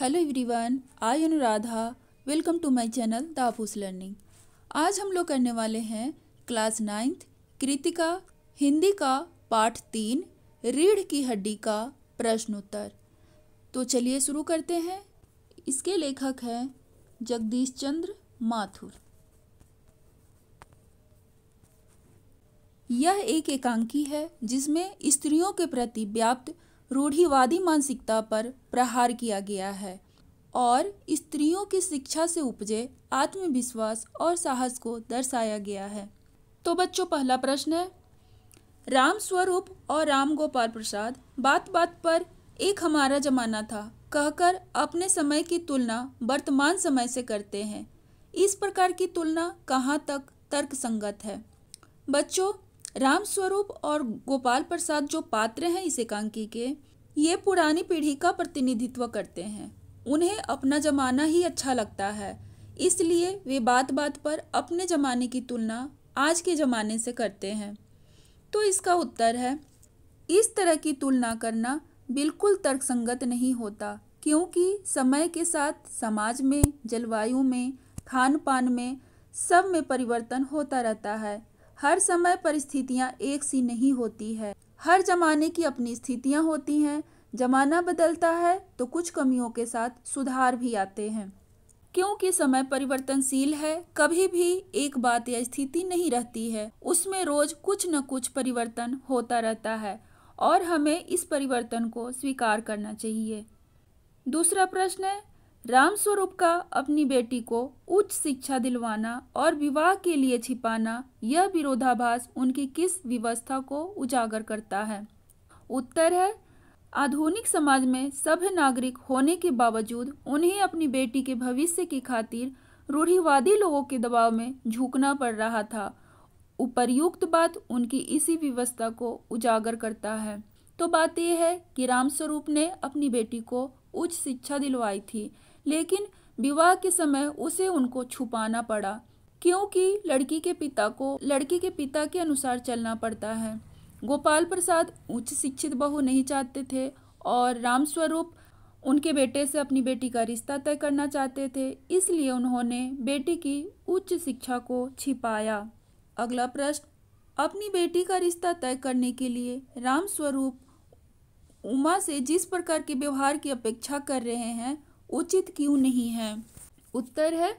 Hello everyone, I Anuradha. Welcome to my channel the आपूस learning. आज हम लोग करने वाले हैं क्लास 9th कृतिका हिंदी का पाठ 3 रीढ़ की हड्डी का प्रश्न उत्तर। तो चलिए शुरू करते हैं। इसके लेखक हैं जगदीश चंद्र माथुर। यह एक एकांकी है जिसमें स्त्रियों के प्रति व्याप्त रूढ़िवादी मानसिकता पर प्रहार किया गया है और स्त्रियों की शिक्षा से उपजे आत्मविश्वास और साहस को दर्शाया गया है। तो बच्चों, पहला प्रश्न है, राम स्वरूप और राम गोपाल प्रसाद बात बात पर एक हमारा जमाना था कहकर अपने समय की तुलना वर्तमान समय से करते हैं। इस प्रकार की तुलना कहाँ तक तर्कसंगत है? बच्चों, राम स्वरूप और गोपाल प्रसाद जो पात्र हैं इस एकांकी के, ये पुरानी पीढ़ी का प्रतिनिधित्व करते हैं। उन्हें अपना जमाना ही अच्छा लगता है, इसलिए वे बात बात पर अपने जमाने की तुलना आज के जमाने से करते हैं। तो इसका उत्तर है, इस तरह की तुलना करना बिल्कुल तर्कसंगत नहीं होता, क्योंकि समय के साथ समाज में, जलवायु में, खान पान में, सब में परिवर्तन होता रहता है। हर समय परिस्थितियां एक सी नहीं होती है। हर जमाने की अपनी स्थितियां होती हैं। जमाना बदलता है तो कुछ कमियों के साथ सुधार भी आते हैं। क्योंकि समय परिवर्तनशील है, कभी भी एक बात या स्थिति नहीं रहती है, उसमें रोज कुछ न कुछ परिवर्तन होता रहता है और हमें इस परिवर्तन को स्वीकार करना चाहिए। दूसरा प्रश्न है, राम स्वरूप का अपनी बेटी को उच्च शिक्षा दिलवाना और विवाह के लिए छिपाना, यह विरोधाभास उनकी किस व्यवस्था को उजागर करता है? उत्तर है, आधुनिक समाज में सभ्य नागरिक होने के बावजूद उन्हें अपनी बेटी के भविष्य की खातिर रूढ़िवादी लोगों के दबाव में झुकना पड़ रहा था। उपर्युक्त बात उनकी इसी व्यवस्था को उजागर करता है। तो बात यह है कि राम स्वरूप ने अपनी बेटी को उच्च शिक्षा दिलवाई थी, लेकिन विवाह के समय उसे उनको छुपाना पड़ा, क्योंकि लड़की के पिता को लड़की के पिता के अनुसार चलना पड़ता है। गोपाल प्रसाद उच्च शिक्षित बहू नहीं चाहते थे और राम स्वरूप उनके बेटे से अपनी बेटी का रिश्ता तय करना चाहते थे, इसलिए उन्होंने बेटी की उच्च शिक्षा को छिपाया। अगला प्रश्न, अपनी बेटी का रिश्ता तय करने के लिए राम स्वरूप उमा से जिस प्रकार के व्यवहार की अपेक्षा कर रहे हैं, उचित क्यों नहीं है? उत्तर है,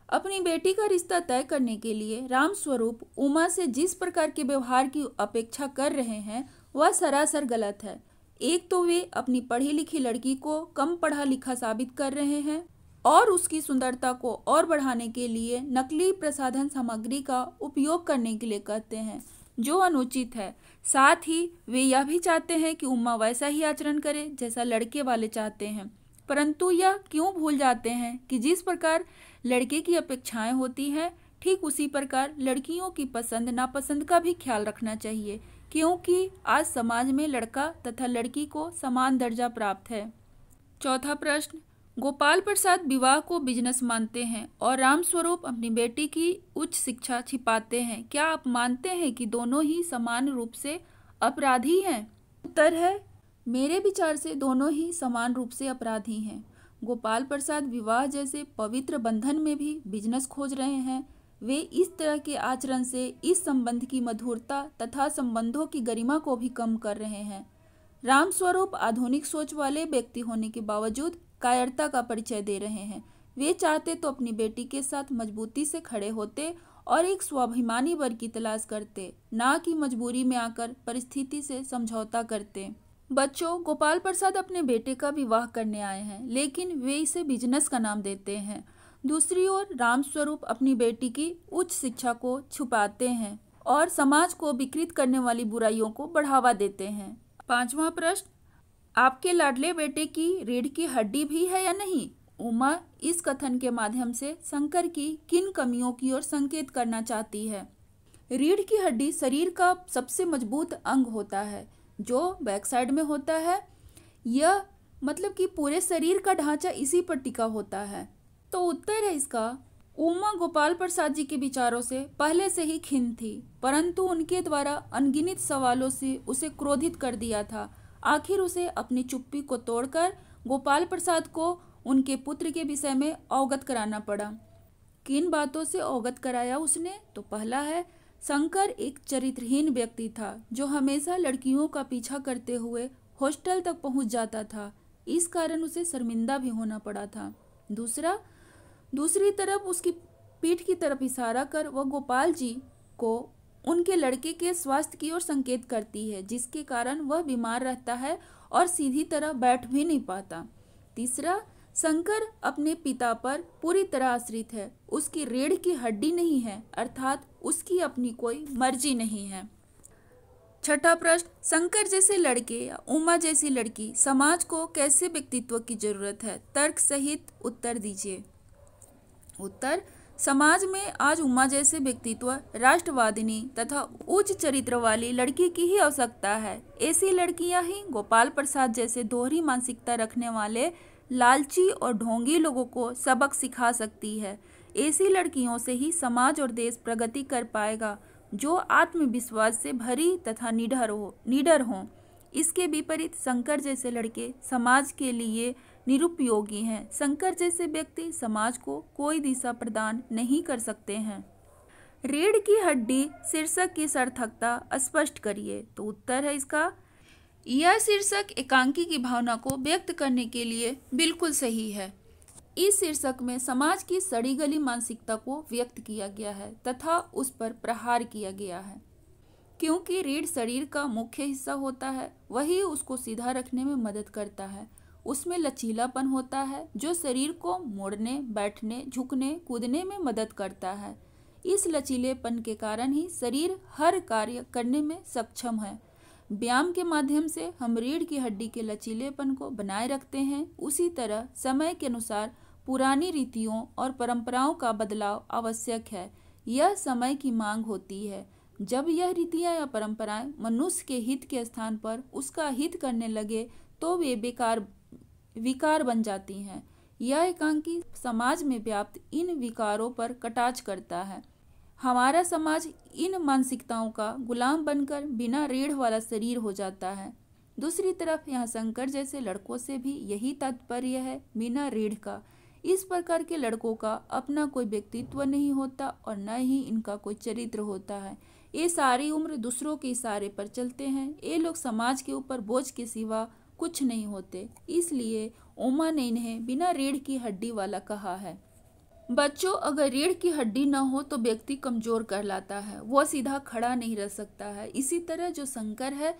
अपनी बेटी का रिश्ता तय करने के लिए राम स्वरूप उमा से जिस प्रकार के व्यवहार की अपेक्षा कर रहे हैं वह सरासर गलत है। एक तो वे अपनी पढ़ी लिखी लड़की को कम पढ़ा लिखा साबित कर रहे हैं और उसकी सुंदरता को और बढ़ाने के लिए नकली प्रसाधन सामग्री का उपयोग करने के लिए कहते हैं, जो अनुचित है। साथ ही वे यह भी चाहते हैं कि उमा वैसा ही आचरण करे जैसा लड़के वाले चाहते हैं, परंतु यह क्यों भूल जाते हैं कि जिस प्रकार लड़के की अपेक्षाएं होती हैं, ठीक उसी प्रकार लड़कियों की पसंद नापसंद का भी ख्याल रखना चाहिए, क्योंकि आज समाज में लड़का तथा लड़की को समान दर्जा प्राप्त है। चौथा प्रश्न, गोपाल प्रसाद विवाह को बिजनेस मानते हैं और राम स्वरूप अपनी बेटी की उच्च शिक्षा छिपाते हैं। क्या आप मानते हैं कि दोनों ही समान रूप से अपराधी हैं? उत्तर है, मेरे विचार से दोनों ही समान रूप से अपराधी हैं। गोपाल प्रसाद विवाह जैसे पवित्र बंधन में भी बिजनेस खोज रहे हैं। वे इस तरह के आचरण से इस संबंध की मधुरता तथा संबंधों की गरिमा को भी कम कर रहे हैं। राम स्वरूप आधुनिक सोच वाले व्यक्ति होने के बावजूद कायरता का परिचय दे रहे हैं। वे चाहते तो अपनी बेटी के साथ मजबूती से खड़े होते और एक स्वाभिमानी वर की तलाश करते, ना कि मजबूरी में आकर परिस्थिति से समझौता करते। बच्चों, गोपाल प्रसाद अपने बेटे का विवाह करने आए हैं, लेकिन वे इसे बिजनेस का नाम देते हैं। दूसरी ओर राम स्वरूप अपनी बेटी की उच्च शिक्षा को छुपाते हैं और समाज को विकृत करने वाली बुराइयों को बढ़ावा देते हैं। पांचवा प्रश्न, आपके लाडले बेटे की रीढ़ की हड्डी भी है या नहीं? उमा इस कथन के माध्यम से शंकर की किन कमियों की ओर संकेत करना चाहती है? रीढ़ की हड्डी शरीर का सबसे मजबूत अंग होता है, जो बैक साइड में होता है। यह मतलब कि पूरे शरीर का ढांचा इसी पर टिका होता है। तो उत्तर है इसका, उमा गोपाल प्रसाद जी के विचारों से पहले से ही खिन्न थी, परंतु उनके द्वारा अनगिनत सवालों से उसे क्रोधित कर दिया था। आखिर उसे अपनी चुप्पी को तोड़कर गोपाल प्रसाद को उनके पुत्र के विषय में अवगत कराना पड़ा। किन बातों से अवगत कराया उसने? तो पहला है, शंकर एक चरित्रहीन व्यक्ति था जो हमेशा लड़कियों का पीछा करते हुए हॉस्टल तक पहुंच जाता था। इस कारण उसे शर्मिंदा भी होना पड़ा था। दूसरी तरफ उसकी पीठ की तरफ इशारा कर वह गोपाल जी को उनके लड़के के स्वास्थ्य की ओर संकेत करती है, जिसके कारण वह बीमार रहता है और सीधी तरह बैठ भी नहीं पाता। तीसरा, शंकर अपने पिता पर पूरी तरह आश्रित है, उसकी रीढ़ की हड्डी नहीं है, अर्थात उसकी अपनी कोई मर्जी नहीं है। छठा प्रश्न, शंकर जैसे लड़के या उमा जैसी लड़की समाज को कैसे व्यक्तित्व की जरूरत है? तर्क सहित उत्तर दीजिए। उत्तर, समाज में आज उमा जैसे व्यक्तित्व, राष्ट्रवादिनी तथा उच्च चरित्र वाली लड़की की ही आवश्यकता है। ऐसी लड़कियां ही गोपाल प्रसाद जैसे दोहरी मानसिकता रखने वाले लालची और ढोंगी लोगों को सबक सिखा सकती है। ऐसी लड़कियों से ही समाज और देश प्रगति कर पाएगा जो आत्मविश्वास से भरी तथा निडर हों। इसके विपरीत शंकर जैसे लड़के समाज के लिए निरुपयोगी हैं। शंकर जैसे व्यक्ति समाज को कोई दिशा प्रदान नहीं कर सकते हैं। रीढ़ की हड्डी शीर्षक की सार्थकता स्पष्ट करिए। तो उत्तर है इसका, यह शीर्षक एकांकी की भावना को व्यक्त करने के लिए बिल्कुल सही है। इस शीर्षक में समाज की सड़ी गली मानसिकता को व्यक्त किया गया है तथा उस पर प्रहार किया गया है। क्योंकि रीढ़ शरीर का मुख्य हिस्सा होता है, वही उसको सीधा रखने में मदद करता है। उसमें लचीलापन होता है जो शरीर को मोड़ने, बैठने, झुकने, कूदने में मदद करता है। इस लचीलेपन के कारण ही शरीर हर कार्य करने में सक्षम है। व्यायाम के माध्यम से हम रीढ़ की हड्डी के लचीलेपन को बनाए रखते हैं। उसी तरह समय के अनुसार पुरानी रीतियों और परंपराओं का बदलाव आवश्यक है। यह समय की मांग होती है। जब यह रीतियां या परंपराएं मनुष्य के हित के स्थान पर उसका हित करने लगे तो वे विकार बन जाती हैं। यह एकांकी समाज में व्याप्त इन विकारों पर कटाक्ष करता है। हमारा समाज इन मानसिकताओं का गुलाम बनकर बिना रीढ़ वाला शरीर हो जाता है। दूसरी तरफ यहाँ शंकर जैसे लड़कों से भी यही तात्पर्य है, बिना रीढ़ का। इस प्रकार के लड़कों का अपना कोई व्यक्तित्व नहीं होता और न ही इनका कोई चरित्र होता है। ये सारी उम्र दूसरों के इशारे पर चलते हैं। ये लोग समाज के ऊपर बोझ के सिवा कुछ नहीं होते। इसलिए उमा ने इन्हें बिना रीढ़ की हड्डी वाला कहा है। बच्चों, अगर रीढ़ की हड्डी न हो तो व्यक्ति कमजोर कहलाता है, वह सीधा खड़ा नहीं रह सकता है। इसी तरह जो शंकर है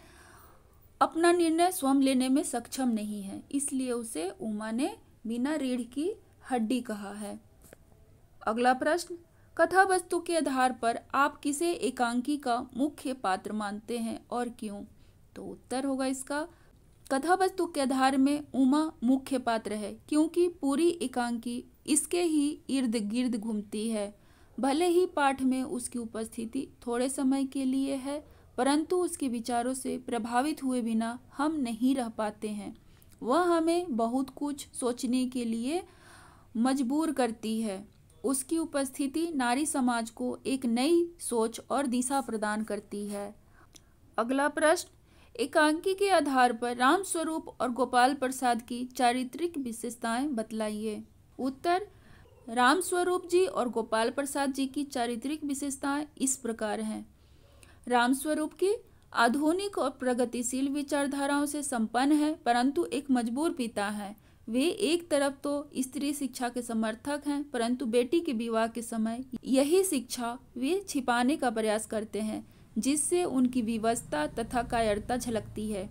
अपना निर्णय स्वयं लेने में सक्षम नहीं है, इसलिए उसे उमा ने बिना रीढ़ की हड्डी कहा है। अगला प्रश्न, कथा वस्तु के आधार पर आप किसे एकांकी का मुख्य पात्र मानते हैं और क्यों? तो उत्तर होगा इसका, कथा वस्तु के आधार में उमा मुख्य पात्र है, क्योंकि पूरी एकांकी इसके ही इर्द गिर्द घूमती है। भले ही पाठ में उसकी उपस्थिति थोड़े समय के लिए है, परंतु उसके विचारों से प्रभावित हुए बिना हम नहीं रह पाते हैं। वह हमें बहुत कुछ सोचने के लिए मजबूर करती है। उसकी उपस्थिति नारी समाज को एक नई सोच और दिशा प्रदान करती है। अगला प्रश्न, एकांकी के आधार पर रामस्वरूप और गोपाल प्रसाद की चारित्रिक विशेषताएं बतलाइए। उत्तर, रामस्वरूप जी और गोपाल प्रसाद जी की चारित्रिक विशेषताएं इस प्रकार हैं। रामस्वरूप की आधुनिक और प्रगतिशील विचारधाराओं से संपन्न है, परंतु एक मजबूर पिता है। वे एक तरफ तो स्त्री शिक्षा के समर्थक हैं, परंतु बेटी के विवाह के समय यही शिक्षा वे छिपाने का प्रयास करते हैं, जिससे उनकी विवशता तथा कायरता झलकती है।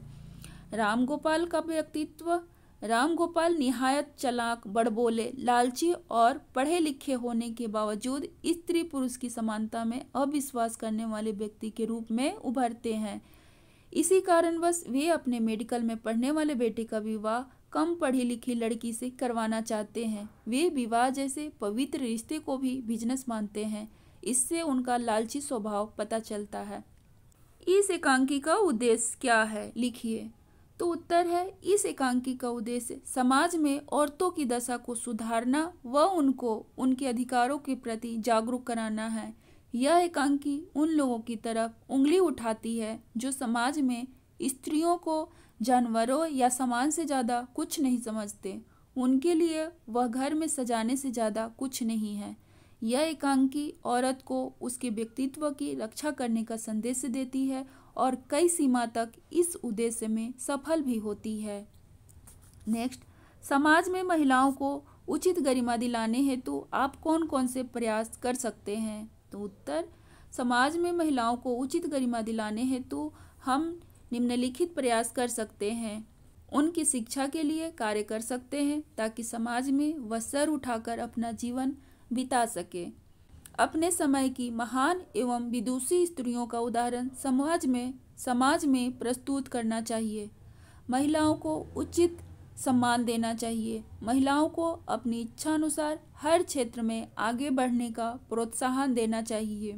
रामगोपाल का व्यक्तित्व, रामगोपाल निहायत चालाक, बड़बोले, लालची और पढ़े लिखे होने के बावजूद स्त्री पुरुष की समानता में अविश्वास करने वाले व्यक्ति के रूप में उभरते हैं। इसी कारणवश वे अपने मेडिकल में पढ़ने वाले बेटे का विवाह कम पढ़ी लिखी लड़की से करवाना चाहते हैं। वे विवाह जैसे पवित्र रिश्ते को भी बिजनेस मानते हैं। इससे उनका लालची स्वभाव पता चलता है। इस एकांकी का उद्देश्य क्या है, लिखिए। तो उत्तर है, इस एकांकी का उद्देश्य समाज में औरतों की दशा को सुधारना व उनको उनके अधिकारों के प्रति जागरूक कराना है। यह एकांकी उन लोगों की तरफ उंगली उठाती है जो समाज में स्त्रियों को जानवरों या सामान से ज़्यादा कुछ नहीं समझते। उनके लिए वह घर में सजाने से ज़्यादा कुछ नहीं है। यह एकांकी औरत को उसके व्यक्तित्व की रक्षा करने का संदेश देती है और कई सीमा तक इस उद्देश्य में सफल भी होती है। नेक्स्ट, समाज में महिलाओं को उचित गरिमा दिलाने हेतु आप कौन कौन से प्रयास कर सकते हैं? तो उत्तर, समाज में महिलाओं को उचित गरिमा दिलाने हेतु हम निम्नलिखित प्रयास कर सकते हैं। उनकी शिक्षा के लिए कार्य कर सकते हैं ताकि समाज में वह सर उठाकर अपना जीवन बिता सके। अपने समय की महान एवं विदुषी स्त्रियों का उदाहरण समाज में प्रस्तुत करना चाहिए। महिलाओं को उचित सम्मान देना चाहिए। महिलाओं को अपनी इच्छा अनुसार हर क्षेत्र में आगे बढ़ने का प्रोत्साहन देना चाहिए।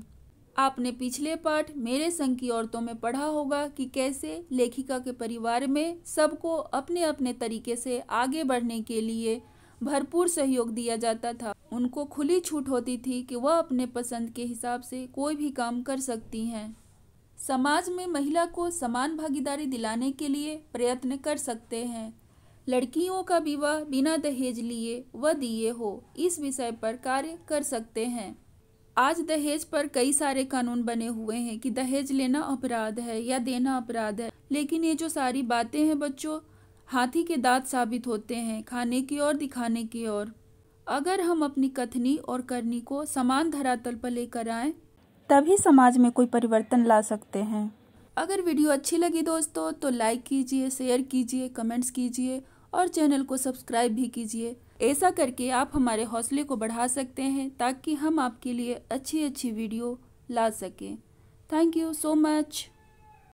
आपने पिछले पाठ मेरे संग की औरतों में पढ़ा होगा कि कैसे लेखिका के परिवार में सबको अपने अपने तरीके से आगे बढ़ने के लिए भरपूर सहयोग दिया जाता था। उनको खुली छूट होती थी कि वह अपने पसंद के हिसाब से कोई भी काम कर सकती हैं। समाज में महिला को समान भागीदारी दिलाने के लिए प्रयत्न कर सकते हैं। लड़कियों का विवाह बिना दहेज लिए व दिए हो, इस विषय पर कार्य कर सकते हैं। आज दहेज पर कई सारे कानून बने हुए हैं कि दहेज लेना अपराध है या देना अपराध है, लेकिन ये जो सारी बातें हैं बच्चों, हाथी के दांत साबित होते हैं, खाने की और दिखाने की ओर। अगर हम अपनी कथनी और करनी को समान धरातल पर लेकर आएं, तभी समाज में कोई परिवर्तन ला सकते हैं। अगर वीडियो अच्छी लगी दोस्तों तो लाइक कीजिए, शेयर कीजिए, कमेंट्स कीजिए और चैनल को सब्सक्राइब भी कीजिए। ऐसा करके आप हमारे हौसले को बढ़ा सकते हैं ताकि हम आपके लिए अच्छी अच्छी वीडियो ला सकें। Thank you so much.